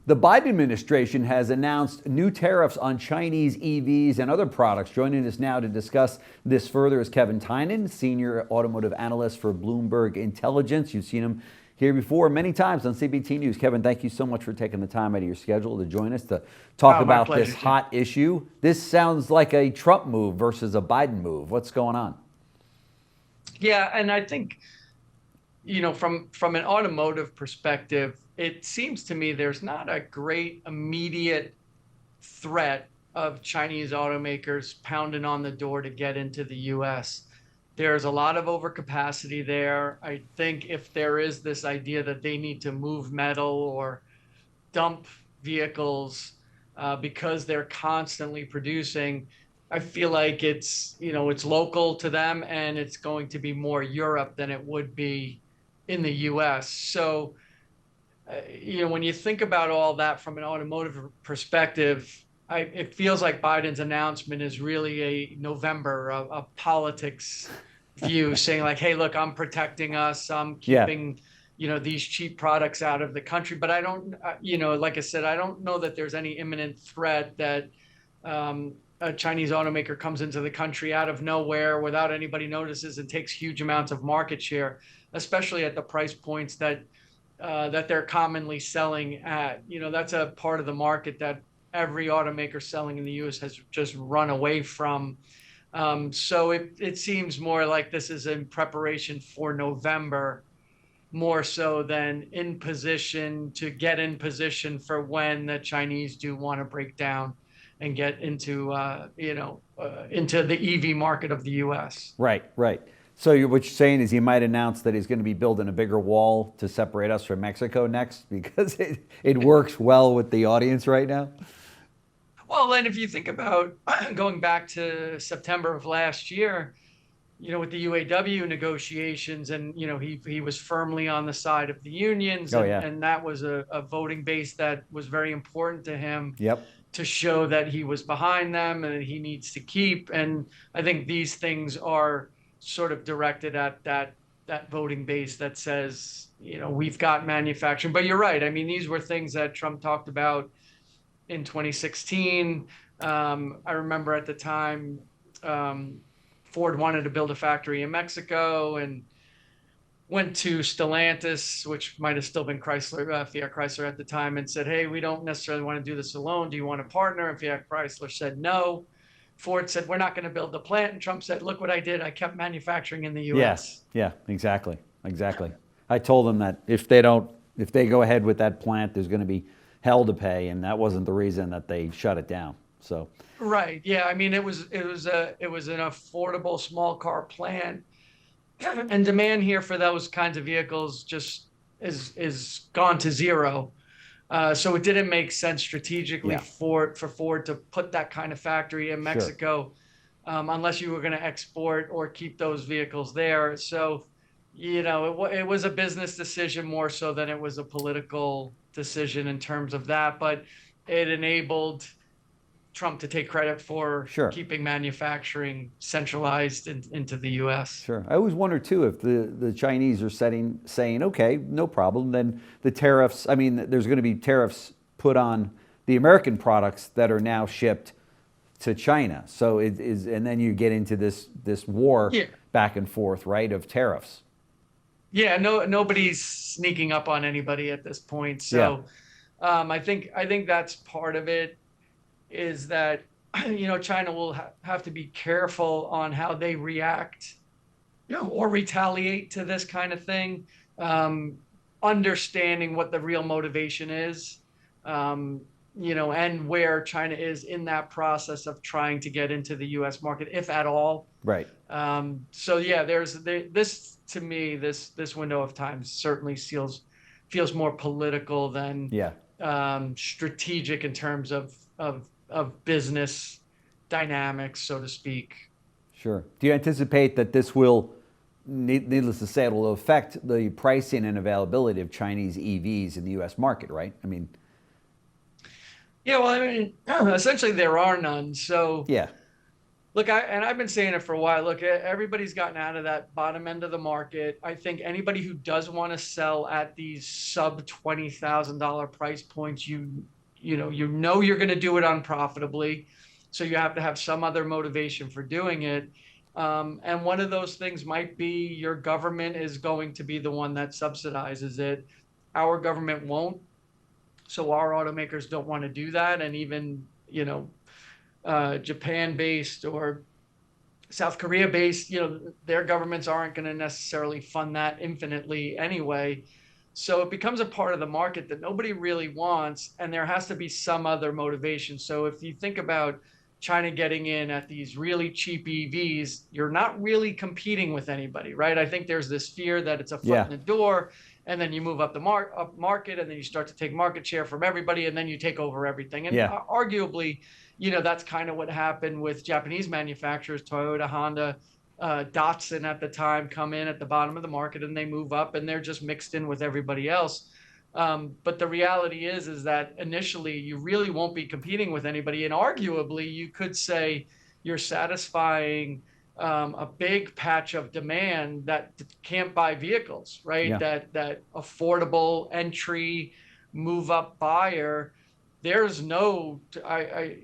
The Biden administration has announced new tariffs on Chinese EVs and other products. Joining us now to discuss this further is Kevin Tynan, senior automotive analyst for Bloomberg Intelligence. You've seen him here before many times on CBT News. Kevin, thank you so much for taking the time out of your schedule to join us to talk about this hot issue. This sounds like a Trump move versus a Biden move. What's going on? Yeah, and I think, from an automotive perspective, it seems to me there's not a great immediate threat of Chinese automakers pounding on the door to get into the US. There's a lot of overcapacity there. I think if there is this idea that they need to move metal or dump vehicles because they're constantly producing, I feel like it's local to them, and it's going to be more Europe than it would be in the US. So when you think about all that from an automotive perspective, it feels like Biden's announcement is really a November, a politics view, saying like, hey, look, I'm protecting us. I'm keeping, these cheap products out of the country. But I don't, like I said, I don't know that there's any imminent threat that a Chinese automaker comes into the country out of nowhere without anybody notices and takes huge amounts of market share, especially at the price points that they're commonly selling at. That's a part of the market that every automaker selling in the US has just run away from. So it seems more like this is in preparation for November, more so than in position to get in position for when the Chinese do want to break down and get into the EV market of the US. Right, right. So what you're saying is he might announce that he's going to be building a bigger wall to separate us from Mexico next because it works well with the audience right now? Well, and if you think about going back to September of last year, with the UAW negotiations, and, he was firmly on the side of the unions. And that was a voting base that was very important to him. Yep. To show that he was behind them and that he needs to keep. And I think these things are sort of directed at that voting base that says, we've got manufacturing. But you're right. I mean, these were things that Trump talked about in 2016. I remember at the time, Ford wanted to build a factory in Mexico and went to Stellantis, which might have still been Chrysler, Fiat Chrysler at the time, and said, hey, we don't necessarily want to do this alone. Do you want to partner? And Fiat Chrysler said no. Ford said, we're not going to build the plant. And Trump said, look what I did. I kept manufacturing in the US. Yes. Yeah, exactly. Exactly. I told them that if they go ahead with that plant, there's going to be hell to pay. And that wasn't the reason that they shut it down. So. Right. Yeah. I mean, it was an affordable small car plant. And demand here for those kinds of vehicles just is gone to zero. So it didn't make sense strategically for Ford to put that kind of factory in Mexico, unless you were going to export or keep those vehicles there. So, it was a business decision more so than it was a political decision in terms of that. But it enabled Trump to take credit for keeping manufacturing centralized into the U.S. Sure. I always wonder, too, if the Chinese are saying, okay, no problem, then the tariffs, I mean, there's going to be tariffs put on the American products that are now shipped to China. So and then you get into this war back and forth, right, of tariffs. Yeah, nobody's sneaking up on anybody at this point. So I think that's part of it. Is that, China will have to be careful on how they react, or retaliate to this kind of thing, understanding what the real motivation is, and where China is in that process of trying to get into the U.S. market, if at all. Right. So yeah, this to me, this window of time certainly feels more political than strategic in terms of business dynamics, so to speak. Sure. Do you anticipate that this will, needless to say, it will affect the pricing and availability of Chinese EVs in the U.S. market, right? I mean. Yeah, well, I mean, essentially there are none. So Look, I've been saying it for a while. Look, everybody's gotten out of that bottom end of the market. I think anybody who does want to sell at these sub $20,000 price points, you know you're going to do it unprofitably, so you have to have some other motivation for doing it. And one of those things might be your government is going to be the one that subsidizes it. Our government won't, so our automakers don't want to do that, and even Japan-based or South Korea-based, their governments aren't going to necessarily fund that infinitely anyway. So it becomes a part of the market that nobody really wants, and there has to be some other motivation. So if you think about China getting in at these really cheap EVs, you're not really competing with anybody, right? I think there's this fear that it's a foot Yeah. in the door, and then you move up the market, and then you start to take market share from everybody, and then you take over everything. And Yeah. arguably, that's kind of what happened with Japanese manufacturers, Toyota, Honda, Datsun at the time come in at the bottom of the market, and they move up, and they're just mixed in with everybody else. But the reality is that initially you really won't be competing with anybody, and arguably you could say you're satisfying a big patch of demand that can't buy vehicles, right? Yeah. That affordable entry, move up buyer. There's no, I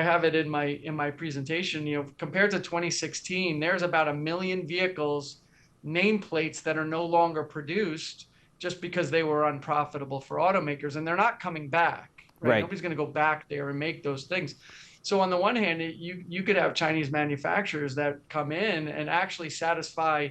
have it in my presentation. Compared to 2016, there's about 1 million vehicles, nameplates that are no longer produced just because they were unprofitable for automakers, and they're not coming back, right? Right. Nobody's going to go back there and make those things. So on the one hand, you could have Chinese manufacturers that come in and actually satisfy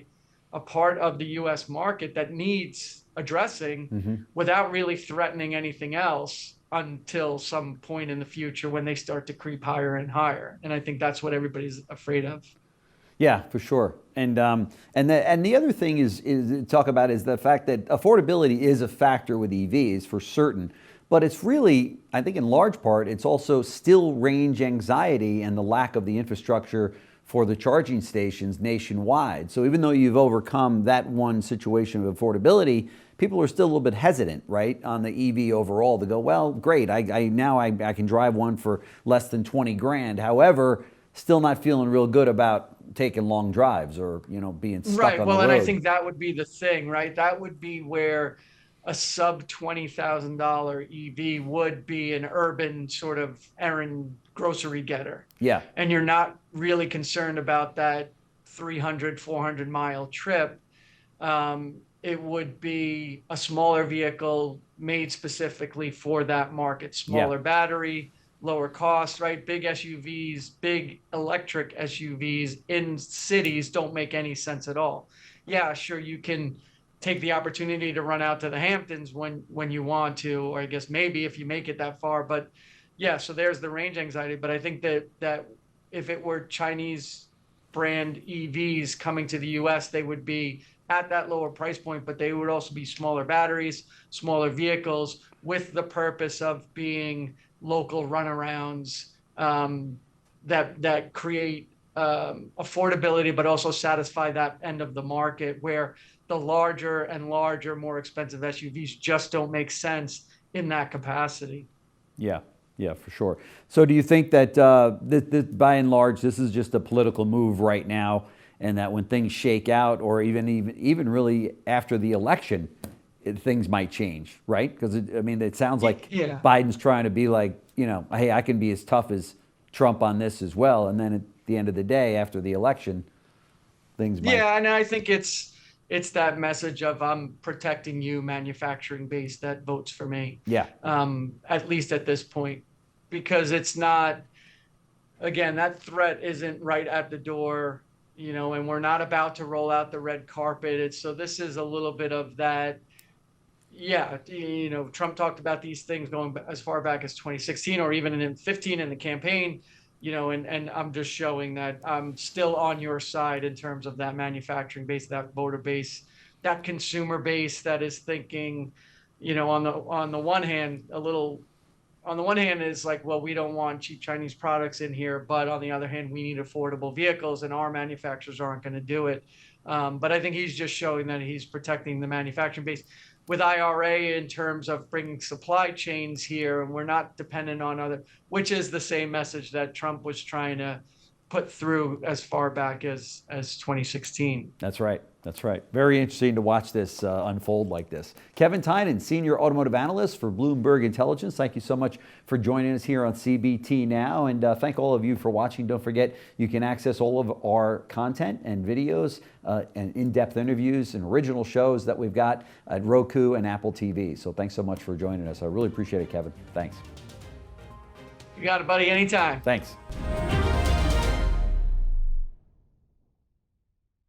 a part of the U.S. market that needs addressing without really threatening anything else until some point in the future when they start to creep higher and higher. And I think that's what everybody's afraid of. Yeah, for sure. And the other thing is to talk about is the fact that affordability is a factor with EVs for certain, but it's really, I think in large part, it's also still range anxiety and the lack of the infrastructure for the charging stations nationwide. So even though you've overcome that one situation of affordability, people are still a little bit hesitant, right, on the EV overall to go, well, great, I can drive one for less than 20 grand. However, still not feeling real good about taking long drives or, being stuck Right. on Well, the and I road. think that would be the thing, right? That would be where a sub $20,000 EV would be an urban sort of errand grocery getter. Yeah. And you're not really concerned about that 300, 400-mile trip. It would be a smaller vehicle made specifically for that market, smaller battery, lower cost, right? Big SUVs, big electric SUVs in cities don't make any sense at all. Yeah, sure, you can take the opportunity to run out to the Hamptons when you want to, or I guess maybe if you make it that far. But yeah, so there's the range anxiety. But I think that if it were Chinese brand EVs coming to the US, they would be at that lower price point, but they would also be smaller batteries, smaller vehicles, with the purpose of being local runarounds that create affordability, but also satisfy that end of the market where the larger and larger, more expensive SUVs just don't make sense in that capacity. Yeah, yeah, for sure. So do you think that by and large, this is just a political move right now, and that when things shake out, or even really after the election, things might change, right? Because it sounds like Biden's trying to be like, hey, I can be as tough as Trump on this as well. And then at the end of the day, after the election, things might. Yeah, and I think it's that message of I'm protecting you, manufacturing base that votes for me. Yeah. At least at this point, because it's not, again, that threat isn't right at the door, and we're not about to roll out the red carpet. So this is a little bit of that. Yeah, Trump talked about these things going as far back as 2016 or even in 15 in the campaign, and I'm just showing that I'm still on your side in terms of that manufacturing base, that voter base, that consumer base that is thinking, on the one hand, is like, well, we don't want cheap Chinese products in here, but on the other hand, we need affordable vehicles, and our manufacturers aren't going to do it. But I think he's just showing that he's protecting the manufacturing base with IRA in terms of bringing supply chains here, and we're not dependent on which is the same message that Trump was trying to put through as far back as 2016. That's right. That's right. Very interesting to watch this unfold like this. Kevin Tynan, Senior Automotive Analyst for Bloomberg Intelligence. Thank you so much for joining us here on CBT Now. And thank all of you for watching. Don't forget, you can access all of our content and videos and in-depth interviews and original shows that we've got at Roku and Apple TV. So thanks so much for joining us. I really appreciate it, Kevin. Thanks. You got it, buddy. Anytime. Thanks.